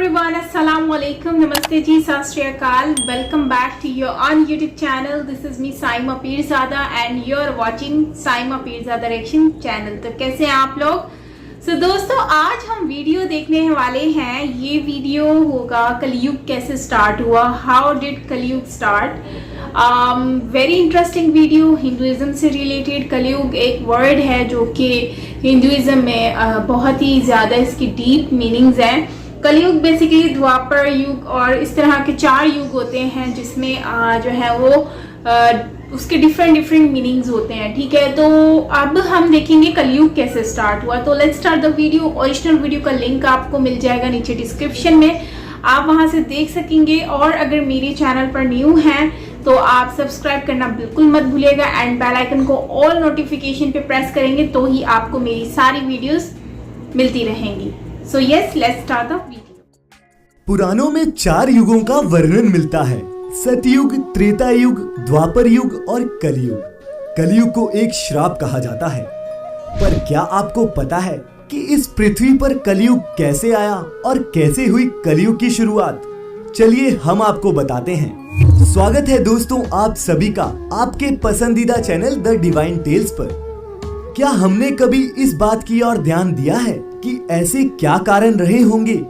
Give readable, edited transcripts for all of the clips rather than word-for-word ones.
everyone, assalamu alaikum, namaste ji, sat shri akal. Welcome back to your on YouTube channel. This is me Saima Pirzada and you're watching Saima Pirzada Reaction channel. तो कैसे हैं आप लोग? So दोस्तों, आज हम video देखने वाले हैं. ये वीडियो होगा कलयुग कैसे स्टार्ट हुआ, हाउ डिड कलयुग start. Very interesting video. Hinduism से रिलेटेड कलयुग एक वर्ड है जो कि हिंदुइज्म में बहुत ही ज़्यादा इसकी डीप मीनिंग्स हैं. कलयुग बेसिकली द्वापर युग और इस तरह के 4 युग होते हैं जिसमें जो है वो उसके डिफरेंट मीनिंग्स होते हैं. ठीक है, तो अब हम देखेंगे कलयुग कैसे स्टार्ट हुआ. तो let's start the video. Original video का लिंक आपको मिल जाएगा नीचे डिस्क्रिप्शन में, आप वहां से देख सकेंगे. और अगर मेरे चैनल पर न्यू हैं तो आप सब्सक्राइब करना बिल्कुल मत भूलिएगा एंड बेल आइकन को ऑल नोटिफिकेशन पे प्रेस करेंगे तो ही आपको मेरी सारी वीडियोस मिलती रहेंगी. So yes, let's start the video. पुराणों में 4 युगों का वर्णन मिलता है: सतयुग, त्रेता युग, द्वापर युग और कलयुग. कलयुग को एक श्राप कहा जाता है. पर क्या आपको पता है कि इस पृथ्वी पर कलयुग कैसे आया और कैसे हुई कलयुग की शुरुआत? चलिए हम आपको बताते हैं. स्वागत है दोस्तों आप सभी का आपके पसंदीदा चैनल द डिवाइन टेल्स पर. क्या हमने कभी इस बात की ओर ध्यान दिया है कि ऐसे क्या कारण रहे होंगे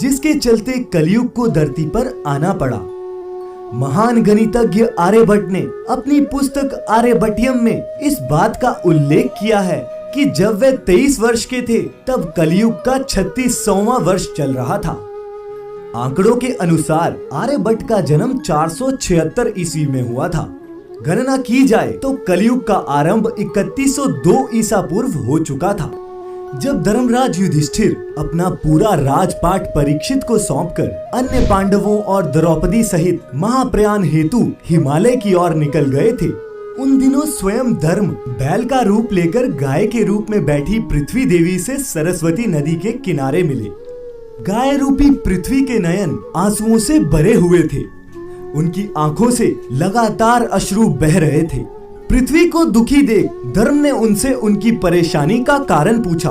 जिसके चलते कलयुग को धरती पर आना पड़ा? महान गणितज्ञ आर्यभट्ट ने अपनी पुस्तक आर्यभट्टियम में इस बात का उल्लेख किया है कि जब वे 23 वर्ष के थे तब कलयुग का 36वां वर्ष चल रहा था. आंकड़ों के अनुसार आर्यभट्ट का जन्म 476 ईस्वी में हुआ था. गणना की जाए तो कलयुग का आरंभ 3102 ईसा पूर्व हो चुका था, जब धर्मराज युधिष्ठिर अपना पूरा राजपाट परीक्षित को सौंपकर अन्य पांडवों और द्रौपदी सहित महाप्रयाण हेतु हिमालय की ओर निकल गए थे. उन दिनों स्वयं धर्म बैल का रूप लेकर गाय के रूप में बैठी पृथ्वी देवी से सरस्वती नदी के किनारे मिले. गाय रूपी पृथ्वी के नयन आंसुओं से भरे हुए थे. उनकी आंखों से लगातार अश्रु बह रहे थे. पृथ्वी को दुखी देख धर्म ने उनसे उनकी परेशानी का कारण पूछा.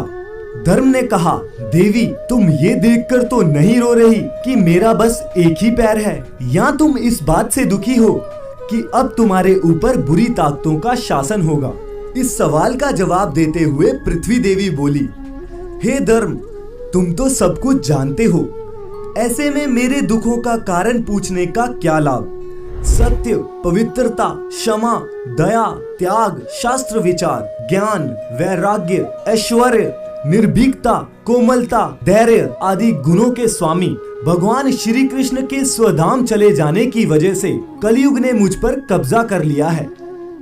धर्म ने कहा, देवी तुम ये देखकर तो नहीं रो रही कि मेरा बस एक ही पैर है, या तुम इस बात से दुखी हो कि अब तुम्हारे ऊपर बुरी ताकतों का शासन होगा? इस सवाल का जवाब देते हुए पृथ्वी देवी बोली, हे धर्म तुम तो सब कुछ जानते हो, ऐसे में मेरे दुखों का कारण पूछने का क्या लाभ? सत्य, पवित्रता, क्षमा, दया, त्याग, शास्त्र विचार, ज्ञान, वैराग्य, ऐश्वर्य, निर्भीकता, कोमलता, धैर्य आदि गुणों के स्वामी भगवान श्री कृष्ण के स्वधाम चले जाने की वजह से कलयुग ने मुझ पर कब्जा कर लिया है.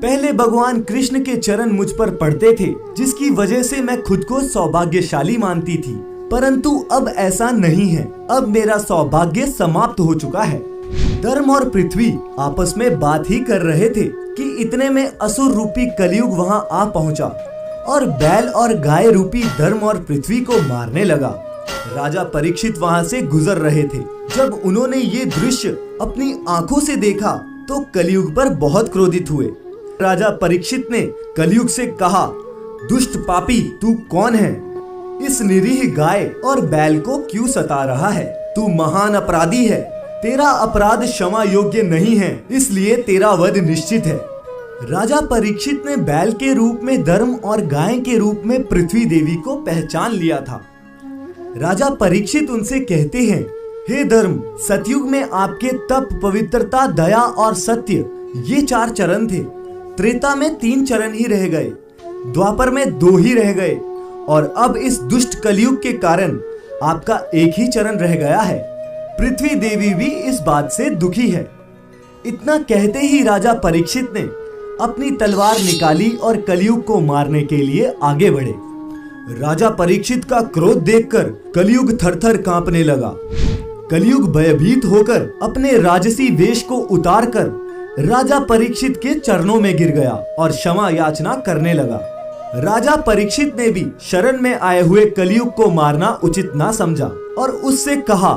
पहले भगवान कृष्ण के चरण मुझ पर पड़ते थे, जिसकी वजह से मैं खुद को सौभाग्यशाली मानती थी, परंतु अब ऐसा नहीं है. अब मेरा सौभाग्य समाप्त हो चुका है. धर्म और पृथ्वी आपस में बात ही कर रहे थे कि इतने में असुर रूपी कलयुग वहां आ पहुंचा और बैल और गाय रूपी धर्म और पृथ्वी को मारने लगा. राजा परीक्षित वहां से गुजर रहे थे. जब उन्होंने ये दृश्य अपनी आंखों से देखा तो कलयुग पर बहुत क्रोधित हुए. राजा परीक्षित ने कलयुग से कहा, दुष्ट पापी तू कौन है? इस निरीह गाय और बैल को क्यों सता रहा है? तू महान अपराधी है. तेरा अपराध क्षमा योग्य नहीं है, इसलिए तेरा वध निश्चित है. राजा परीक्षित ने बैल के रूप में धर्म और गाय के रूप में पृथ्वी देवी को पहचान लिया था. राजा परीक्षित उनसे कहते हैं, हे धर्म, सतयुग में आपके तप, पवित्रता, दया और सत्य ये 4 चरण थे. त्रेता में 3 चरण ही रह गए, द्वापर में 2 ही रह गए और अब इस दुष्ट कलयुग के कारण आपका एक ही चरण रह गया है. पृथ्वी देवी भी इस बात से दुखी है. इतना कहते ही राजा परीक्षित ने अपनी तलवार निकाली और कलयुग को मारने के लिए आगे बढ़े. राजा परीक्षित का क्रोध देखकर कलयुग थरथर कांपने लगा. कलयुग भयभीत होकर अपने राजसी वेश को उतारकर राजा परीक्षित के चरणों में गिर गया और क्षमा याचना करने लगा. राजा परीक्षित ने भी शरण में आए हुए कलयुग को मारना उचित ना समझा और उससे कहा,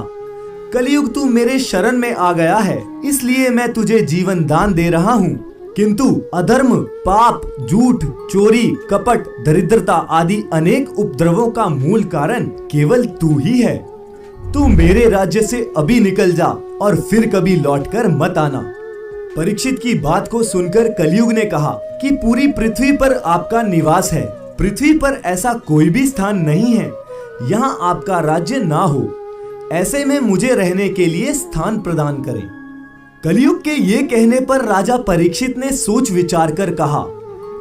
कलयुग तू मेरे शरण में आ गया है, इसलिए मैं तुझे जीवन दान दे रहा हूँ, किंतु अधर्म, पाप, झूठ, चोरी, कपट, दरिद्रता आदि अनेक उपद्रवों का मूल कारण केवल तू ही है. तू मेरे राज्य से अभी निकल जा और फिर कभी लौटकर मत आना। परीक्षित की बात को सुनकर कलयुग ने कहा कि पूरी पृथ्वी पर आपका निवास है। पृथ्वी पर ऐसा कोई भी स्थान नहीं है यहाँ आपका राज्य ना हो। ऐसे में मुझे रहने के लिए स्थान प्रदान करें। कलयुग के ये कहने पर राजा परीक्षित ने सोच विचार कर कहा,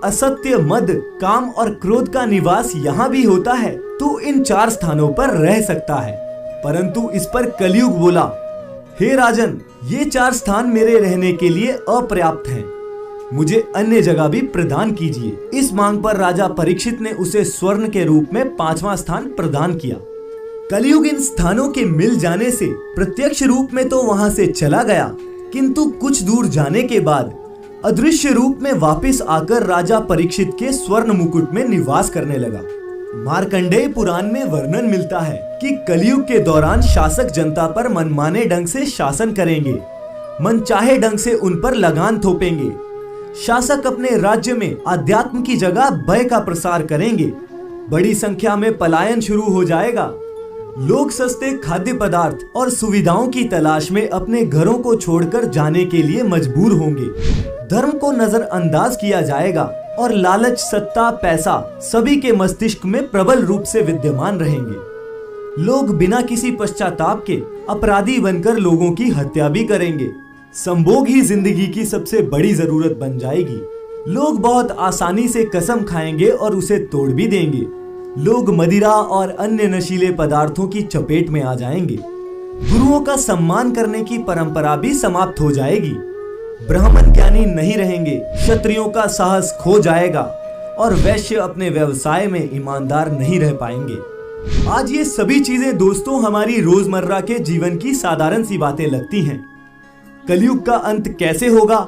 असत्य, मद, काम और क्रोध का निवास यहाँ भी होता है तो इन 4 स्थानों पर रह सकता है। परंतु इस पर कलयुग बोला, हे राजन, ये 4 स्थान मेरे रहने के लिए अपर्याप्त हैं। मुझे अन्य जगह भी प्रदान कीजिए। इस मांग पर राजा परीक्षित ने उसे स्वर्ण के रूप में 5वां स्थान प्रदान किया। कलयुग इन स्थानों के मिल जाने से प्रत्यक्ष रूप में तो वहां से चला गया, किंतु कुछ दूर जाने के बाद अदृश्य रूप में वापस आकर राजा परीक्षित के स्वर्ण मुकुट में निवास करने लगा। मार्कंडेय पुराण में वर्णन मिलता है कि कलयुग के दौरान शासक जनता पर मनमाने ढंग से शासन करेंगे, मनचाहे ढंग से उन पर लगान थोपेंगे। शासक अपने राज्य में अध्यात्म की जगह भय का प्रसार करेंगे। बड़ी संख्या में पलायन शुरू हो जाएगा। लोग सस्ते खाद्य पदार्थ और सुविधाओं की तलाश में अपने घरों को छोड़कर जाने के लिए मजबूर होंगे। धर्म को नजरअंदाज किया जाएगा और लालच, सत्ता, पैसा सभी के मस्तिष्क में प्रबल रूप से विद्यमान रहेंगे। लोग बिना किसी पश्चाताप के अपराधी बनकर लोगों की हत्या भी करेंगे। संभोग ही जिंदगी की सबसे बड़ी जरूरत बन जाएगी। लोग बहुत आसानी से कसम खाएंगे और उसे तोड़ भी देंगे। लोग मदिरा और अन्य नशीले पदार्थों की चपेट में आ जाएंगे। गुरुओं का सम्मान करने की परंपरा भी समाप्त हो जाएगी। ब्राह्मण ज्ञानी नहीं रहेंगे, क्षत्रियों का साहस खो जाएगा और वैश्य अपने व्यवसाय में ईमानदार नहीं रह पाएंगे। आज ये सभी चीजें दोस्तों हमारी रोजमर्रा के जीवन की साधारण सी बातें लगती हैं। कलयुग का अंत कैसे होगा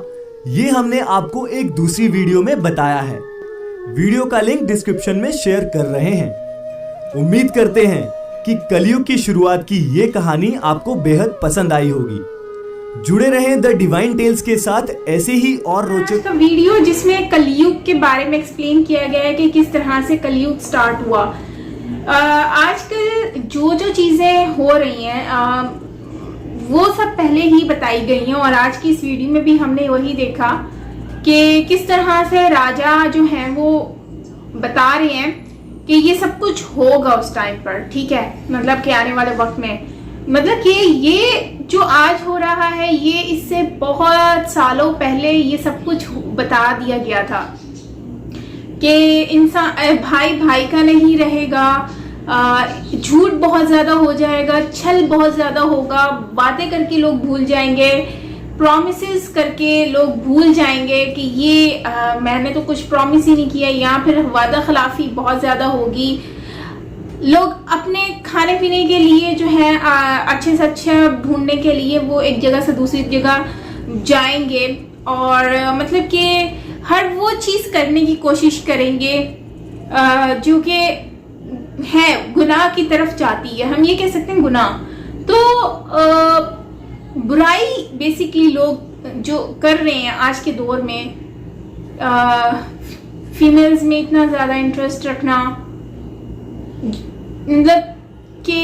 ये हमने आपको एक दूसरी वीडियो में बताया है। वीडियो का लिंक डिस्क्रिप्शन में शेयर कर रहे हैं। उम्मीद करते हैं कि कलयुग की शुरुआत की ये कहानी आपको बेहद पसंद आई होगी। जुड़े रहें द डिवाइन टेल्स के साथ ऐसे ही और रोचक का वीडियो जिसमें कलयुग के बारे में एक्सप्लेन किया गया है कि किस तरह से कलयुग स्टार्ट हुआ। आजकल जो चीजें हो रही हैं वो सब पहले ही बताई गई हैं और आज की इस वीडियो में भी हमने वही देखा कि किस तरह से राजा जो हैं वो बता रहे हैं कि ये सब कुछ होगा उस टाइम पर, ठीक है, मतलब कि आने वाले वक्त में, मतलब कि ये जो आज हो रहा है ये इससे बहुत सालों पहले ये सब कुछ बता दिया गया था कि इंसान भाई भाई का नहीं रहेगा, झूठ बहुत ज्यादा हो जाएगा, छल बहुत ज्यादा होगा, बातें करके लोग भूल जाएंगे, प्रॉमिसेस करके लोग भूल जाएंगे कि ये मैंने तो कुछ प्रॉमिस ही नहीं किया, या फिर वादा खिलाफी बहुत ज्यादा होगी। लोग अपने खाने पीने के लिए जो है अच्छे से अच्छा ढूंढने के लिए वो एक जगह से दूसरी जगह जाएंगे और मतलब कि हर वो चीज करने की कोशिश करेंगे जो कि है गुनाह की तरफ जाती है। हम ये कह सकते हैं गुनाह। तो बुराई बेसिकली लोग जो कर रहे हैं आज के दौर में, फीमेल्स में इतना ज्यादा इंटरेस्ट रखना, मतलब कि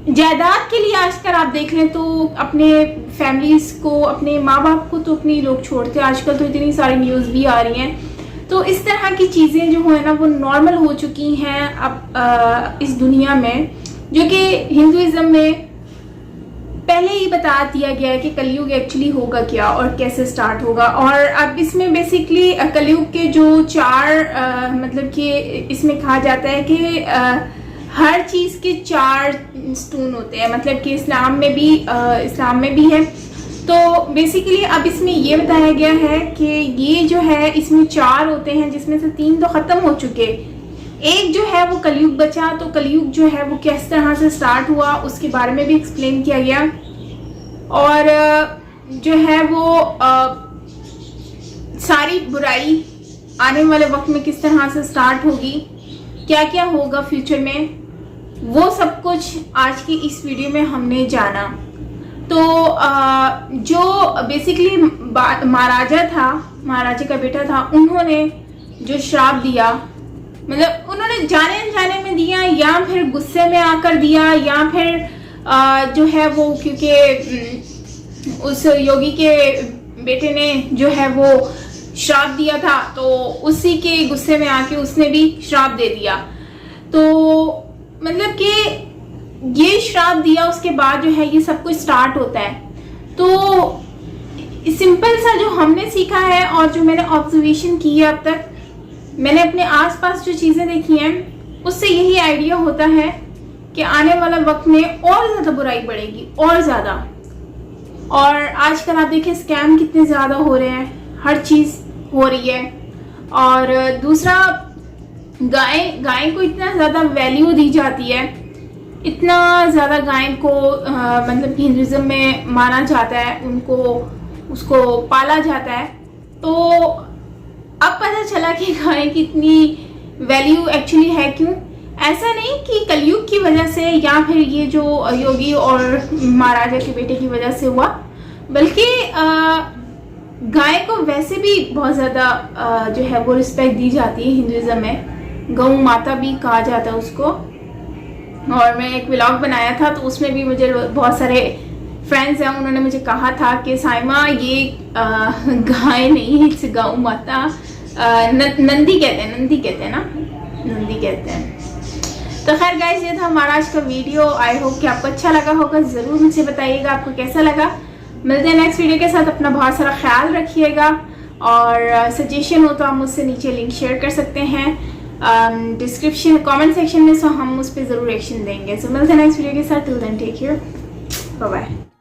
जायदाद के लिए आजकल आप देख लें तो अपने फैमिलीज को, अपने माँ बाप को तो अपनी लोग छोड़ते हैं। आजकल तो इतनी सारी न्यूज़ भी आ रही हैं। तो इस तरह की चीज़ें जो है ना वो नॉर्मल हो चुकी हैं अब इस दुनिया में, जो कि हिंदुइज्म में पहले ही बता दिया गया है कि कलयुग एक्चुअली होगा क्या और कैसे स्टार्ट होगा। और अब इसमें बेसिकली कलयुग के जो 4 मतलब कि इसमें कहा जाता है कि हर चीज़ के 4 स्टोन होते हैं, मतलब कि इस्लाम में भी है। तो बेसिकली अब इसमें ये बताया गया है कि ये जो है इसमें 4 होते हैं जिसमें से 3 तो ख़त्म हो चुके, एक जो है वो कलयुग बचा। तो कलयुग जो है वो किस तरह से स्टार्ट हुआ उसके बारे में भी एक्सप्लेन किया गया और जो है वो सारी बुराई आने वाले वक्त में किस तरह से स्टार्ट होगी, क्या क्या होगा फ्यूचर में, वो सब कुछ आज की इस वीडियो में हमने जाना। तो जो बेसिकली महाराजा का बेटा था, उन्होंने जो श्राप दिया मतलब उन्होंने जाने अनजाने में दिया या फिर गुस्से में आकर दिया या फिर जो है वो क्योंकि उस योगी के बेटे ने जो है वो श्राप दिया था तो उसी के गुस्से में आके उसने भी श्राप दे दिया। तो मतलब कि ये श्राप दिया उसके बाद जो है ये सब कुछ स्टार्ट होता है। तो सिंपल सा जो हमने सीखा है और जो मैंने ऑब्जर्वेशन की है अब तक, मैंने अपने आसपास जो चीज़ें देखी हैं उससे यही आइडिया होता है कि आने वाला वक्त में और ज़्यादा बुराई बढ़ेगी और ज़्यादा। और आजकल आप देखें स्कैम कितने ज़्यादा हो रहे हैं, हर चीज़ हो रही है। और दूसरा, गाय को इतना ज़्यादा वैल्यू दी जाती है, इतना ज़्यादा गाय को मतलब कि हिंदुज़म में माना जाता है, उसको पाला जाता है। तो अब पता चला कि गाय की इतनी वैल्यू एक्चुअली है क्यों। ऐसा नहीं कि कलयुग की वजह से या फिर ये जो योगी और महाराजा के बेटे की वजह से हुआ, बल्कि गाय को वैसे भी बहुत ज़्यादा जो है वो रिस्पेक्ट दी जाती है हिंदुज़म में। गौ माता भी कहा जाता है उसको। और मैं एक व्लॉग बनाया था तो उसमें भी मुझे बहुत सारे फ्रेंड्स हैं, उन्होंने मुझे कहा था कि साइमा ये गाय नहीं है, इट्स गौ माता। नंदी कहते हैं ना, नंदी कहते हैं। तो खैर गाइस, ये था हमारा आज का वीडियो। आई होप कि आपको अच्छा लगा होगा। ज़रूर मुझे बताइएगा आपको कैसा लगा। मिलते हैं नेक्स्ट वीडियो के साथ। अपना बहुत सारा ख्याल रखिएगा और सजेशन हो तो आप मुझसे नीचे लिंक शेयर कर सकते हैं डिस्क्रिप्शन कमेंट सेक्शन में, सो हम उस पर ज़रूर एक्शन देंगे। सो मिलते हैं नेक्स्ट वीडियो के साथ। Till then take care, bye bye.